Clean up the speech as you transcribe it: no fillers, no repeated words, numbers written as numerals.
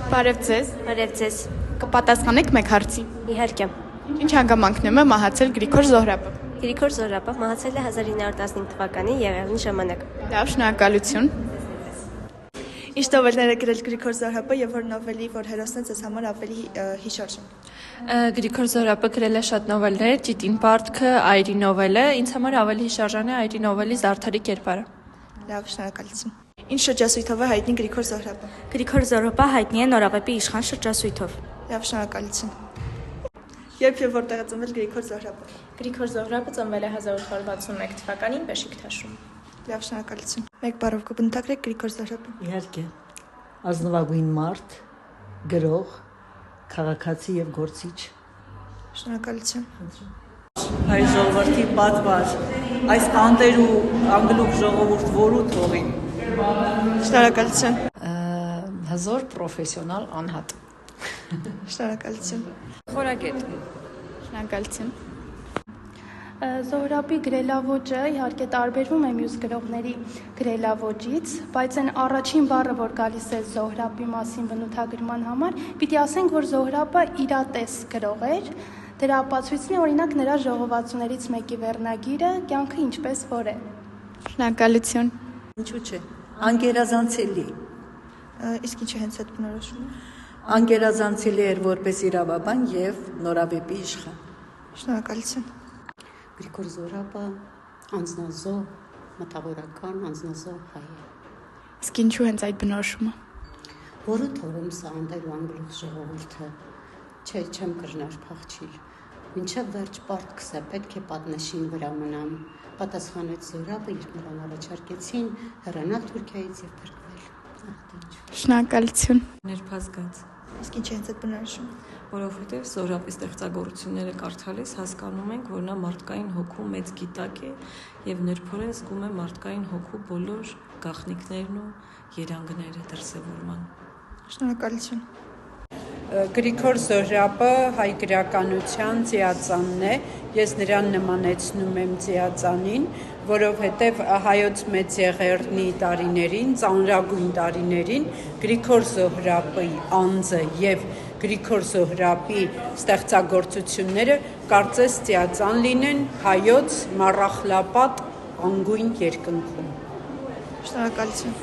Բարև ձեզ։ Բարև ձեզ։ Կպատասխանեք մեկ հարցի։ Իհարկե։ Ինչ հանգամանքներում է մահացել Գրիգոր Զոհրաբը։ Գրիգոր Զոհրաբը մահացել է 1915 թվականի եղեղնի ժամանակ։ Լավ, շնորհակալություն։ Ինչ նովելներ է գրել Գրիգոր Զոհրաբը եւ որ նովելի, որ հերոսն է ձեզ համար ավելի հիշարժան։ Գրիգոր Զոհրաբը գրել է շատ նովելներ, Ճիտին պարտքը, Այրի նովելը, ինձ համար ավելի հիշարժան է Այրի նովելի Զարդարի կերպարը։ Լավ, շնորհակալություն։ Ինչ շրջասույթով է հայտնի Գրիգոր Զոհրաբը։ Գրիգոր Զոհրաբը հայտնի է Նորավեպի իշխան շրջասույթով։ Լավ, շնորհակալություն։ Երբ եւ որտեղ է ծնվել Գրիգոր Զոհրաբը։ Գրիգոր Զոհրաբը ծնվել է 1861 թվականին Բեշիկթաշում։ Լավ, շնորհակալություն։ Մեկ բառով կբնութագրեք Գրիգոր Զոհրաբը։ Իհարկե, ազնվագույն մարդ, գրող, քաղաքացի եւ գործիչ։ Շնորհակալություն։ Հայ ժողովրդի պատվար, այս անտեր ու անգլուխ ժողովուրդ որու թողի։ Շնորհակալություն։ Հզոր պրոֆեսիոնալ անհատ։ Շնորհակալություն։ Խորագետ։ Շնորհակալություն։ Զոհրաբի գրելաոճը իհարկե տարբերվում է մյուս գրողների գրելաոճից, բայց այն առաջին բառը, որ գալիս է Զոհրաբի մասին բնութագրման համար, պիտի ասենք, որ Զոհրաբը իրատես գրող էր։ Դրա ապացույցն է օրինակ նրա ժողովածուներից մեկի վերնագիրը «Կյանքը ինչպես որ է»։ Շնորհակալություն։ Ինչու՞ չէ։ Անկերազանցելի։ Իսկ ինչ է հենց այդ բնորոշումը։ Անկերազանցելի էր որպես իրավաբան եւ Նորավեպի իշխան։ Շնորհակալություն։ Գրիգոր Զոհրաբը անձնազոհ, մտավորական անձնազոհ հայ է։ Իսկ ինչու հենց այդ բնորոշումը։ Որը թողում սա անտեր ու անգլուխ ժողովուրդը, չէ, չեմ կրնար փախչիլ։ Մինչև վերջ պարտքս է, պետք է պատնեշին վրա մնամ։ Պատասխանեց Զոհրաբը, երբ նրան առաջարկեցին հեռանալ Թուրքիայից եւ փրկվել։ Շնորհակալություն։ Ներբազգաց։ Իսկ ինչ է հենց այդ բնորոշումը։ Որովհետև Զոհրաբի ստեղծագործությունները կարդալիս հասկանում ենք, որ նա մարդկային հոգու մեծ գիտակ է եւ նրբորեն զգում է մարդկային հոգու բոլոր գաղտնիքներն ու երանգները դրսևորման։ Շնորհակալություն։ Գրիգոր Զոհրաբը հայ գրականության ծիածանն է, ես նրան նմանեցնում եմ ծիածանին, որովհետև հայոց մեծ եղեռնի տարիներին, ծանրագույն տարիներին Գրիգոր Զոհրաբի անձը եւ Գրիգոր Զոհրաբի ստեղծագործությունները կարծես ծիածան լինեն հայոց մառախլապատ անգույն երկնքում։ Շնորհակալություն։